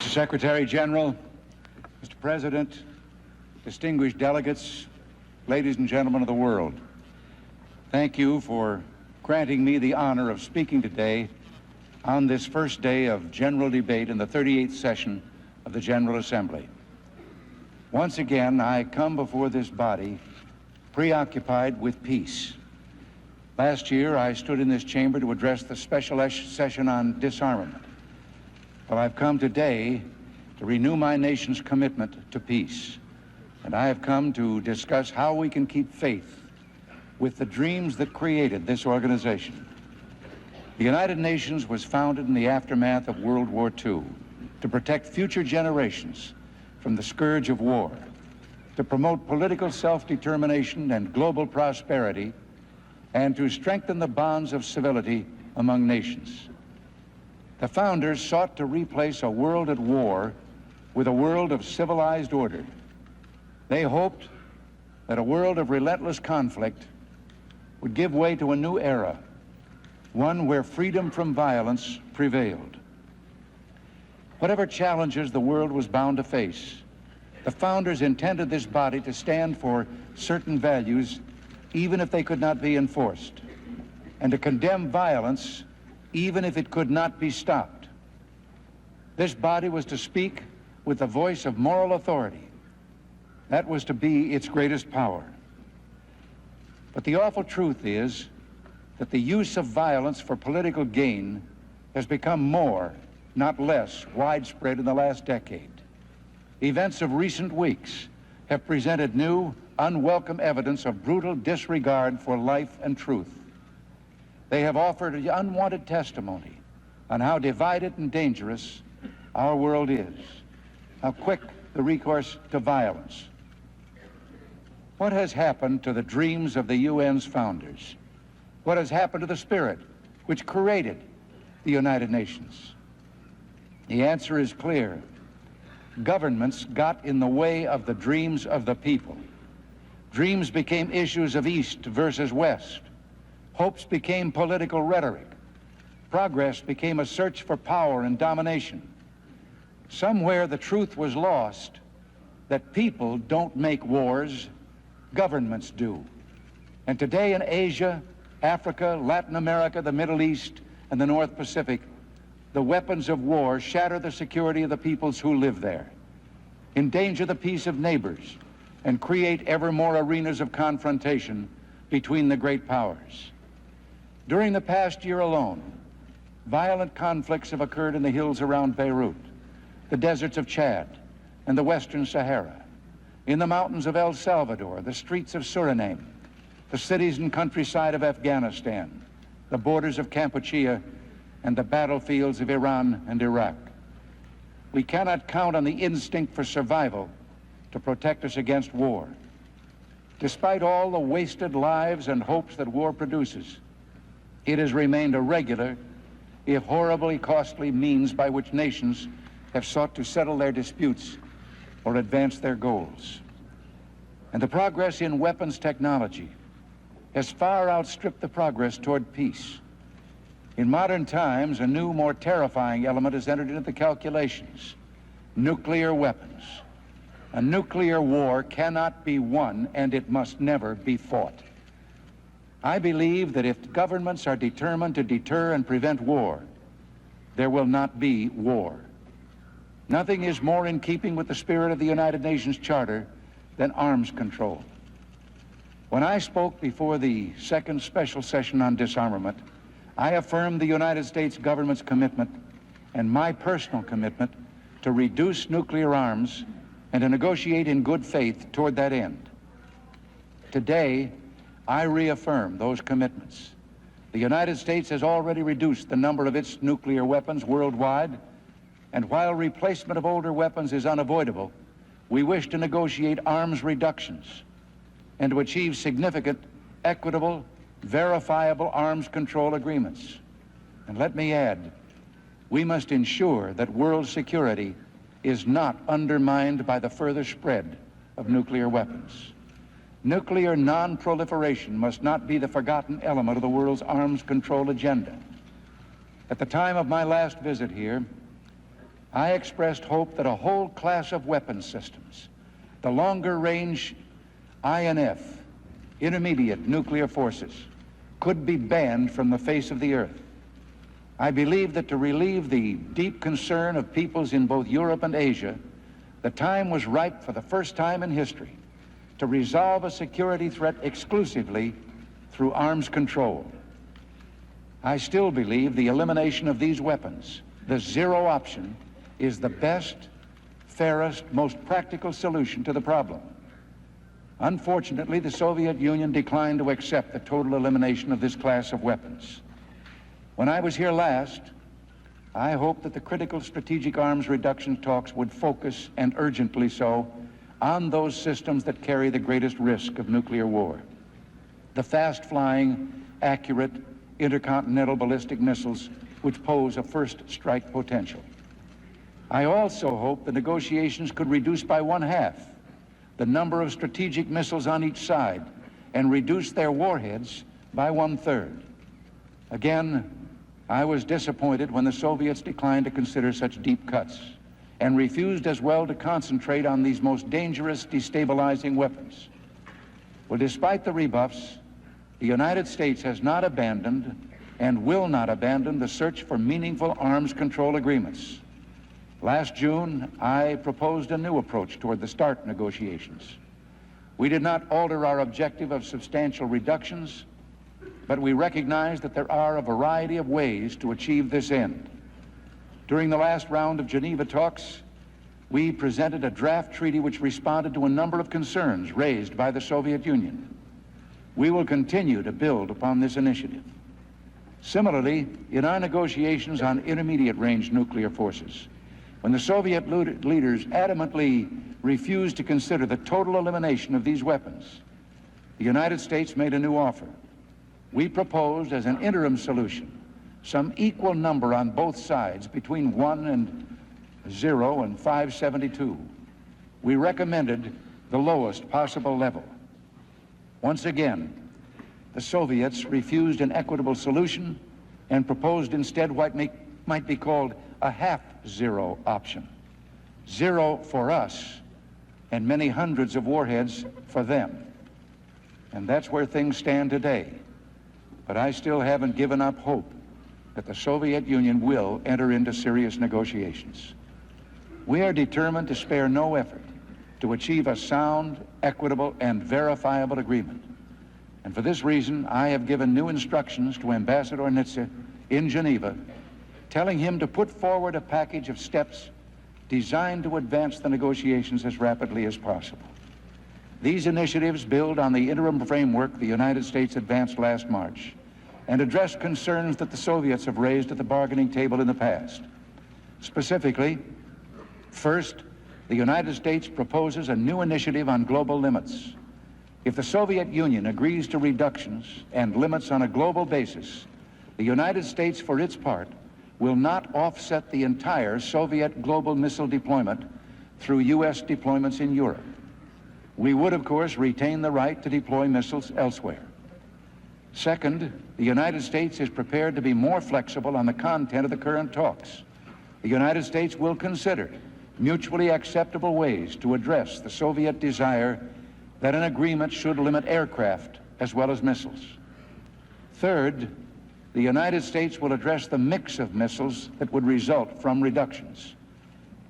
Mr. Secretary General, Mr. President, distinguished delegates, ladies and gentlemen of the world, thank you for granting me the honor of speaking today on this first day of general debate in the 38th session of the General Assembly. Once again, I come before this body preoccupied with peace. Last year, I stood in this chamber to address the special session on disarmament. But I've come today to renew my nation's commitment to peace. And I have come to discuss how we can keep faith with the dreams that created this organization. The United Nations was founded in the aftermath of World War II to protect future generations from the scourge of war, to promote political self-determination and global prosperity, and to strengthen the bonds of civility among nations. The founders sought to replace a world at war with a world of civilized order. They hoped that a world of relentless conflict would give way to a new era, one where freedom from violence prevailed. Whatever challenges the world was bound to face, the founders intended this body to stand for certain values even if they could not be enforced, and to condemn violence even if it could not be stopped. This body was to speak with the voice of moral authority. That was to be its greatest power. But the awful truth is that the use of violence for political gain has become more, not less, widespread in the last decade. Events of recent weeks have presented new, unwelcome evidence of brutal disregard for life and truth. They have offered unwanted testimony on how divided and dangerous our world is, how quick the recourse to violence. What has happened to the dreams of the UN's founders? What has happened to the spirit which created the United Nations? The answer is clear. Governments got in the way of the dreams of the people. Dreams became issues of East versus West. Hopes became political rhetoric. Progress became a search for power and domination. Somewhere the truth was lost that people don't make wars, governments do. And today in Asia, Africa, Latin America, the Middle East, and the North Pacific, the weapons of war shatter the security of the peoples who live there, endanger the peace of neighbors, and create ever more arenas of confrontation between the great powers. During the past year alone, violent conflicts have occurred in the hills around Beirut, the deserts of Chad, and the Western Sahara, in the mountains of El Salvador, the streets of Suriname, the cities and countryside of Afghanistan, the borders of Kampuchea, and the battlefields of Iran and Iraq. We cannot count on the instinct for survival to protect us against war. Despite all the wasted lives and hopes that war produces, it has remained a regular, if horribly costly, means by which nations have sought to settle their disputes or advance their goals. And the progress in weapons technology has far outstripped the progress toward peace. In modern times, a new, more terrifying element has entered into the calculations: nuclear weapons. A nuclear war cannot be won, and it must never be fought. I believe that if governments are determined to deter and prevent war, there will not be war. Nothing is more in keeping with the spirit of the United Nations Charter than arms control. When I spoke before the second special session on disarmament, I affirmed the United States government's commitment and my personal commitment to reduce nuclear arms and to negotiate in good faith toward that end. Today, I reaffirm those commitments. The United States has already reduced the number of its nuclear weapons worldwide, and while replacement of older weapons is unavoidable, we wish to negotiate arms reductions and to achieve significant, equitable, verifiable arms control agreements. And let me add, we must ensure that world security is not undermined by the further spread of nuclear weapons. Nuclear non-proliferation must not be the forgotten element of the world's arms control agenda. At the time of my last visit here, I expressed hope that a whole class of weapons systems, the longer-range INF, intermediate nuclear forces, could be banned from the face of the earth. I believe that to relieve the deep concern of peoples in both Europe and Asia, the time was ripe for the first time in history to resolve a security threat exclusively through arms control. I still believe the elimination of these weapons, the zero option, is the best, fairest, most practical solution to the problem. Unfortunately, the Soviet Union declined to accept the total elimination of this class of weapons. When I was here last, I hoped that the critical strategic arms reduction talks would focus, and urgently so, on those systems that carry the greatest risk of nuclear war. The fast-flying, accurate, intercontinental ballistic missiles which pose a first strike potential. I also hope the negotiations could reduce by 1/2 the number of strategic missiles on each side and reduce their warheads by 1/3. Again, I was disappointed when the Soviets declined to consider such deep cuts and refused as well to concentrate on these most dangerous, destabilizing weapons. Well, despite the rebuffs, the United States has not abandoned and will not abandon the search for meaningful arms control agreements. Last June, I proposed a new approach toward the START negotiations. We did not alter our objective of substantial reductions, but we recognize that there are a variety of ways to achieve this end. During the last round of Geneva talks, we presented a draft treaty which responded to a number of concerns raised by the Soviet Union. We will continue to build upon this initiative. Similarly, in our negotiations on intermediate-range nuclear forces, when the Soviet leaders adamantly refused to consider the total elimination of these weapons, the United States made a new offer. We proposed as an interim solution some equal number on both sides between 1 and 0 and 572. We recommended the lowest possible level. Once again, the Soviets refused an equitable solution and proposed instead what might be called a half-zero option. 0 for us and many hundreds of warheads for them. And that's where things stand today. But I still haven't given up hope that the Soviet Union will enter into serious negotiations. We are determined to spare no effort to achieve a sound, equitable, and verifiable agreement. And for this reason, I have given new instructions to Ambassador Nitze in Geneva, telling him to put forward a package of steps designed to advance the negotiations as rapidly as possible. These initiatives build on the interim framework the United States advanced last March and address concerns that the Soviets have raised at the bargaining table in the past. Specifically, first, the United States proposes a new initiative on global limits. If the Soviet Union agrees to reductions and limits on a global basis, the United States, for its part, will not offset the entire Soviet global missile deployment through U.S. deployments in Europe. We would, of course, retain the right to deploy missiles elsewhere. Second, the United States is prepared to be more flexible on the content of the current talks. The United States will consider mutually acceptable ways to address the Soviet desire that an agreement should limit aircraft as well as missiles. Third, the United States will address the mix of missiles that would result from reductions.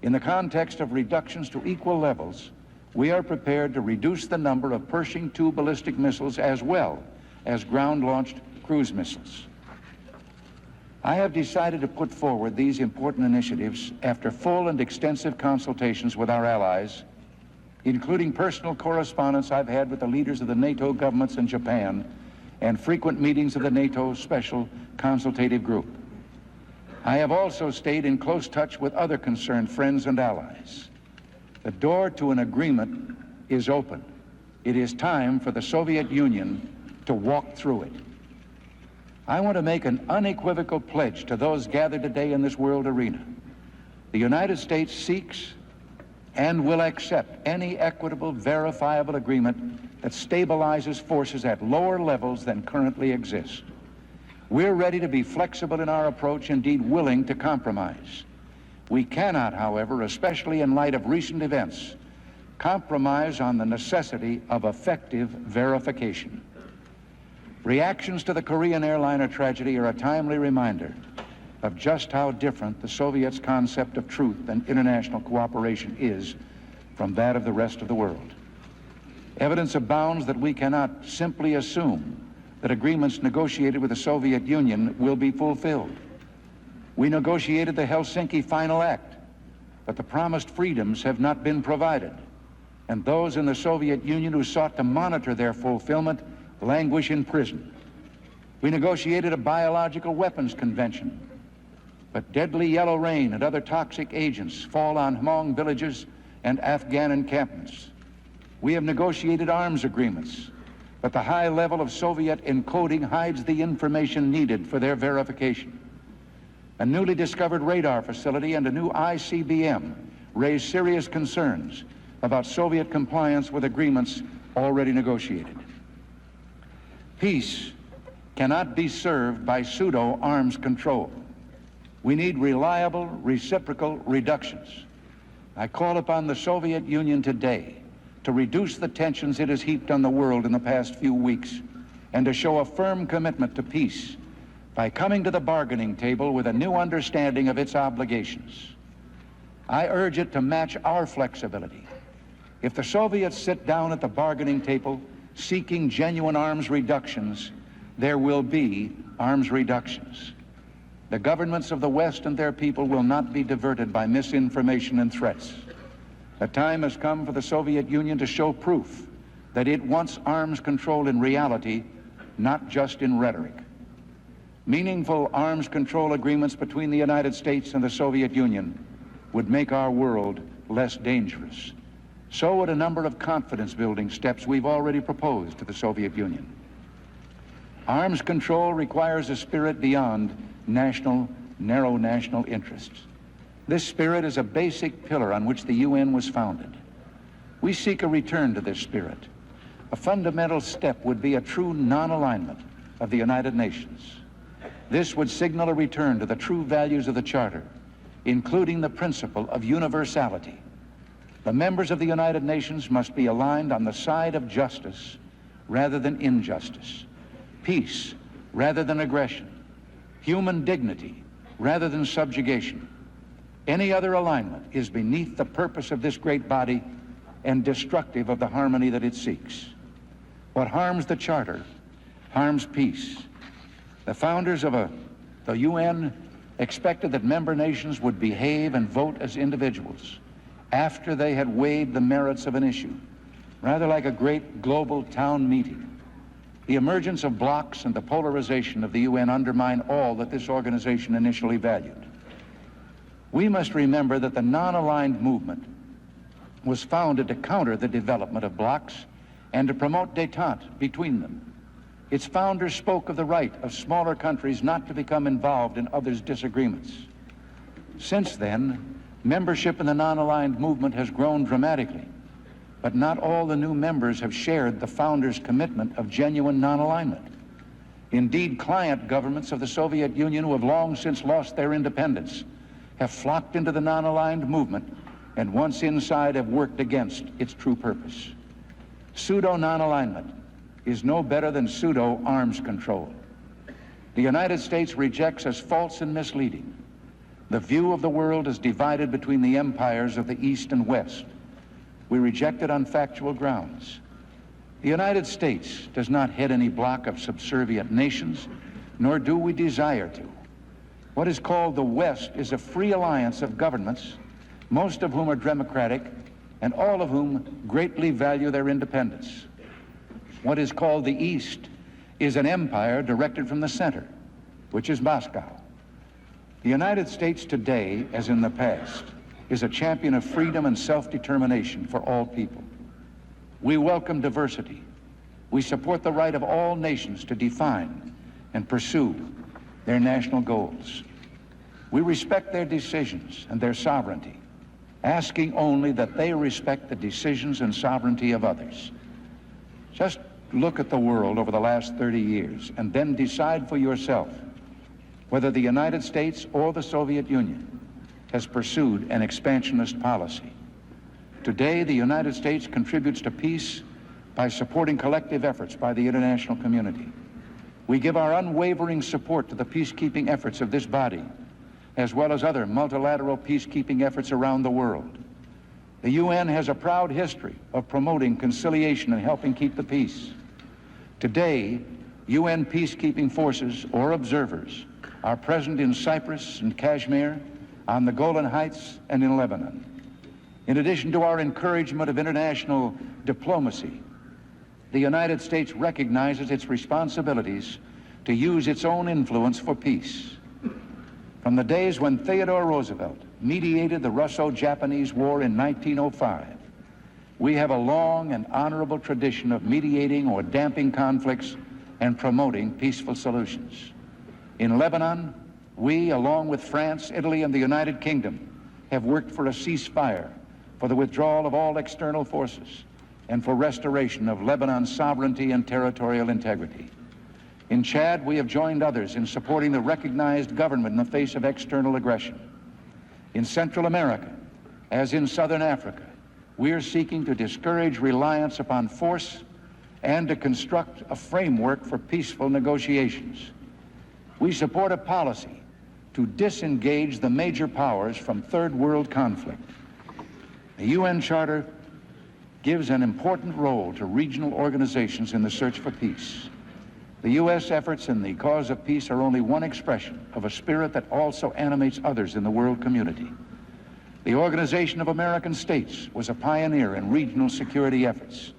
In the context of reductions to equal levels, we are prepared to reduce the number of Pershing II ballistic missiles as well as ground-launched cruise missiles. I have decided to put forward these important initiatives after full and extensive consultations with our allies, including personal correspondence I've had with the leaders of the NATO governments in Japan and frequent meetings of the NATO Special Consultative Group. I have also stayed in close touch with other concerned friends and allies. The door to an agreement is open. It is time for the Soviet Union to walk through it. I want to make an unequivocal pledge to those gathered today in this world arena. The United States seeks and will accept any equitable, verifiable agreement that stabilizes forces at lower levels than currently exist. We're ready to be flexible in our approach, indeed willing to compromise. We cannot, however, especially in light of recent events, compromise on the necessity of effective verification. Reactions to the Korean airliner tragedy are a timely reminder of just how different the Soviets' concept of truth and international cooperation is from that of the rest of the world. Evidence abounds that we cannot simply assume that agreements negotiated with the Soviet Union will be fulfilled. We negotiated the Helsinki Final Act, but the promised freedoms have not been provided, and those in the Soviet Union who sought to monitor their fulfillment languish in prison. We negotiated a biological weapons convention, but deadly yellow rain and other toxic agents fall on Hmong villages and Afghan encampments. We have negotiated arms agreements, but the high level of Soviet encoding hides the information needed for their verification. A newly discovered radar facility and a new ICBM raise serious concerns about Soviet compliance with agreements already negotiated. Peace cannot be served by pseudo-arms control. We need reliable, reciprocal reductions. I call upon the Soviet Union today to reduce the tensions it has heaped on the world in the past few weeks and to show a firm commitment to peace by coming to the bargaining table with a new understanding of its obligations. I urge it to match our flexibility. If the Soviets sit down at the bargaining table seeking genuine arms reductions, there will be arms reductions. The governments of the West and their people will not be diverted by misinformation and threats. The time has come for the Soviet Union to show proof that it wants arms control in reality, not just in rhetoric. Meaningful arms control agreements between the United States and the Soviet Union would make our world less dangerous. So would a number of confidence-building steps we've already proposed to the Soviet Union. Arms control requires a spirit beyond narrow national interests. This spirit is a basic pillar on which the UN was founded. We seek a return to this spirit. A fundamental step would be a true non-alignment of the United Nations. This would signal a return to the true values of the Charter, including the principle of universality. The members of the United Nations must be aligned on the side of justice rather than injustice, peace rather than aggression, human dignity rather than subjugation. Any other alignment is beneath the purpose of this great body and destructive of the harmony that it seeks. What harms the Charter harms peace. The founders of the UN expected that member nations would behave and vote as individuals after they had weighed the merits of an issue, rather like a great global town meeting. The emergence of blocs and the polarization of the UN undermine all that this organization initially valued. We must remember that the non-aligned movement was founded to counter the development of blocs and to promote détente between them. Its founders spoke of the right of smaller countries not to become involved in others' disagreements. Since then, membership in the non-aligned movement has grown dramatically, but not all the new members have shared the founders' commitment of genuine non-alignment. Indeed, client governments of the Soviet Union who have long since lost their independence have flocked into the non-aligned movement and once inside have worked against its true purpose. Pseudo-non-alignment is no better than pseudo-arms control. The United States rejects as false and misleading the view of the world as divided between the empires of the East and West. We reject it on factual grounds. The United States does not head any bloc of subservient nations, nor do we desire to. What is called the West is a free alliance of governments, most of whom are democratic, and all of whom greatly value their independence. What is called the East is an empire directed from the center, which is Moscow. The United States today, as in the past, is a champion of freedom and self-determination for all people. We welcome diversity. We support the right of all nations to define and pursue their national goals. We respect their decisions and their sovereignty, asking only that they respect the decisions and sovereignty of others. Just look at the world over the last 30 years and then decide for yourself whether the United States or the Soviet Union has pursued an expansionist policy. Today, the United States contributes to peace by supporting collective efforts by the international community. We give our unwavering support to the peacekeeping efforts of this body, as well as other multilateral peacekeeping efforts around the world. The UN has a proud history of promoting conciliation and helping keep the peace. Today, UN peacekeeping forces or observers are present in Cyprus and Kashmir, on the Golan Heights, and in Lebanon. In addition to our encouragement of international diplomacy, the United States recognizes its responsibilities to use its own influence for peace. From the days when Theodore Roosevelt mediated the Russo-Japanese War in 1905, we have a long and honorable tradition of mediating or damping conflicts and promoting peaceful solutions. In Lebanon, we, along with France, Italy, and the United Kingdom, have worked for a ceasefire, for the withdrawal of all external forces, and for restoration of Lebanon's sovereignty and territorial integrity. In Chad, we have joined others in supporting the recognized government in the face of external aggression. In Central America, as in Southern Africa, we are seeking to discourage reliance upon force and to construct a framework for peaceful negotiations. We support a policy to disengage the major powers from third world conflict. The UN Charter gives an important role to regional organizations in the search for peace. The U.S. efforts in the cause of peace are only one expression of a spirit that also animates others in the world community. The Organization of American States was a pioneer in regional security efforts.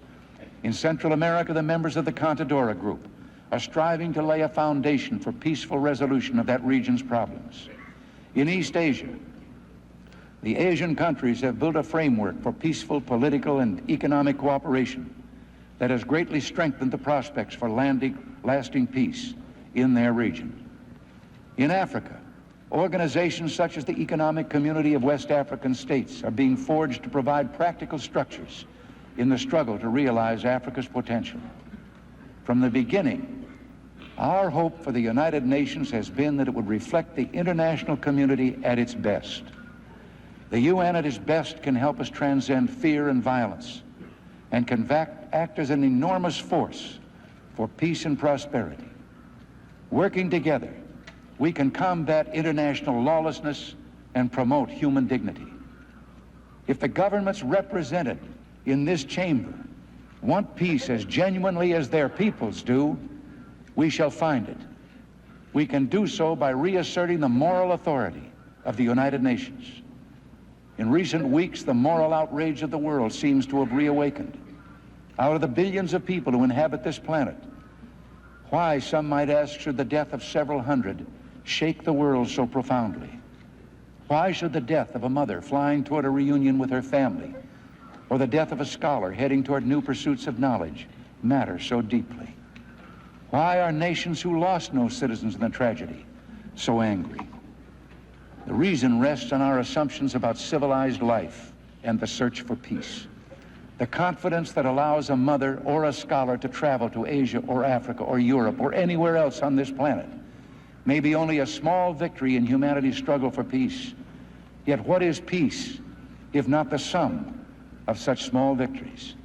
In Central America, the members of the Contadora Group are striving to lay a foundation for peaceful resolution of that region's problems. In East Asia, the Asian countries have built a framework for peaceful political and economic cooperation that has greatly strengthened the prospects for lasting peace in their region. In Africa, organizations such as the Economic Community of West African States are being forged to provide practical structures in the struggle to realize Africa's potential. From the beginning, our hope for the United Nations has been that it would reflect the international community at its best. The UN at its best can help us transcend fear and violence and can act as an enormous force for peace and prosperity. Working together, we can combat international lawlessness and promote human dignity. If the governments represented in this chamber want peace as genuinely as their peoples do, we shall find it. We can do so by reasserting the moral authority of the United Nations. In recent weeks, the moral outrage of the world seems to have reawakened. Out of the billions of people who inhabit this planet, why, some might ask, should the death of several hundred shake the world so profoundly? Why should the death of a mother flying toward a reunion with her family, or the death of a scholar heading toward new pursuits of knowledge, matter so deeply? Why are nations who lost no citizens in the tragedy so angry? The reason rests on our assumptions about civilized life and the search for peace. The confidence that allows a mother or a scholar to travel to Asia or Africa or Europe or anywhere else on this planet may be only a small victory in humanity's struggle for peace. Yet what is peace if not the sum of such small victories?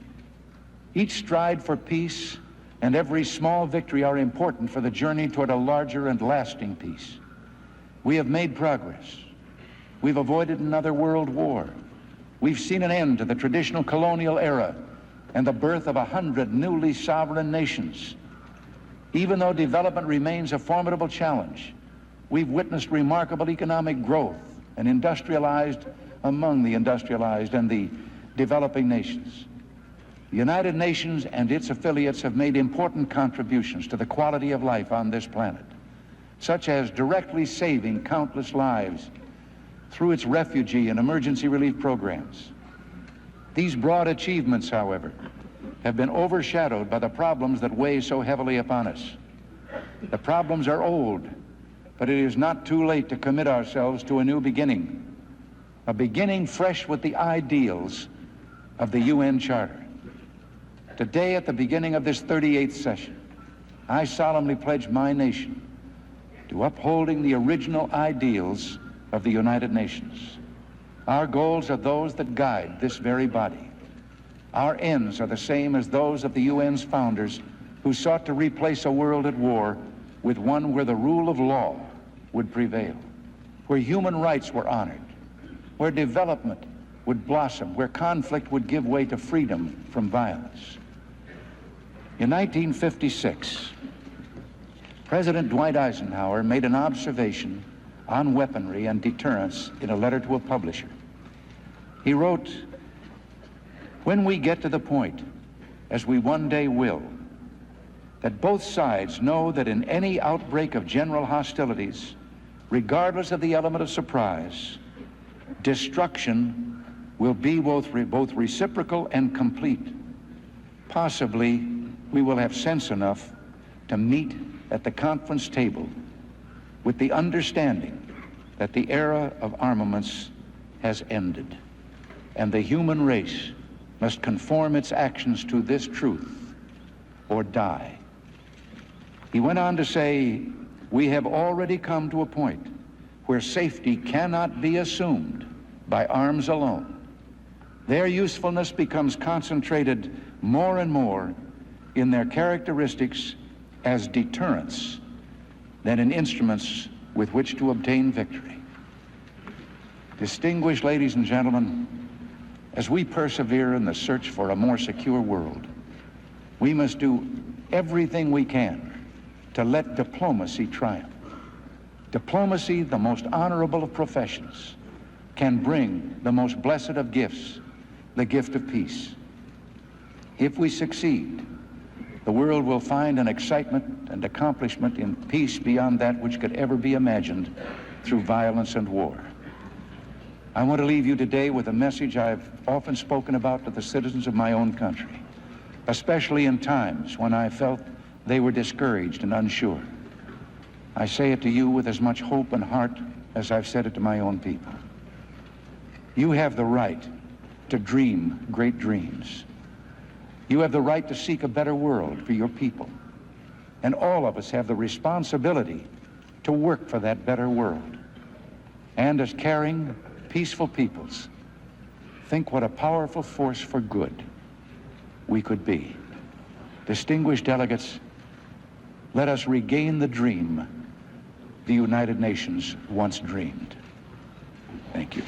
Each stride for peace and every small victory are important for the journey toward a larger and lasting peace. We have made progress. We've avoided another world war. We've seen an end to the traditional colonial era and the birth of 100 newly sovereign nations. Even though development remains a formidable challenge, we've witnessed remarkable economic growth and industrialized among the industrialized and the developing nations. The United Nations and its affiliates have made important contributions to the quality of life on this planet, such as directly saving countless lives through its refugee and emergency relief programs. These broad achievements, however, have been overshadowed by the problems that weigh so heavily upon us. The problems are old, but it is not too late to commit ourselves to a new beginning, a beginning fresh with the ideals of the UN Charter. Today, at the beginning of this 38th session, I solemnly pledge my nation to upholding the original ideals of the United Nations. Our goals are those that guide this very body. Our ends are the same as those of the UN's founders, who sought to replace a world at war with one where the rule of law would prevail, where human rights were honored, where development would blossom, where conflict would give way to freedom from violence. In 1956, President Dwight Eisenhower made an observation on weaponry and deterrence in a letter to a publisher. He wrote, "When we get to the point, as we one day will, that both sides know that in any outbreak of general hostilities, regardless of the element of surprise, destruction will be both reciprocal and complete, possibly we will have sense enough to meet at the conference table with the understanding that the era of armaments has ended, and the human race must conform its actions to this truth or die." He went on to say, "We have already come to a point where safety cannot be assumed by arms alone. Their usefulness becomes concentrated more and more in their characteristics as deterrents than in instruments with which to obtain victory." Distinguished ladies and gentlemen, as we persevere in the search for a more secure world, we must do everything we can to let diplomacy triumph. Diplomacy, the most honorable of professions, can bring the most blessed of gifts, the gift of peace. If we succeed, the world will find an excitement and accomplishment in peace beyond that which could ever be imagined through violence and war. I want to leave you today with a message I've often spoken about to the citizens of my own country, especially in times when I felt they were discouraged and unsure. I say it to you with as much hope and heart as I've said it to my own people. You have the right to dream great dreams. You have the right to seek a better world for your people. And all of us have the responsibility to work for that better world. And as caring, peaceful peoples, think what a powerful force for good we could be. Distinguished delegates, let us regain the dream the United Nations once dreamed. Thank you.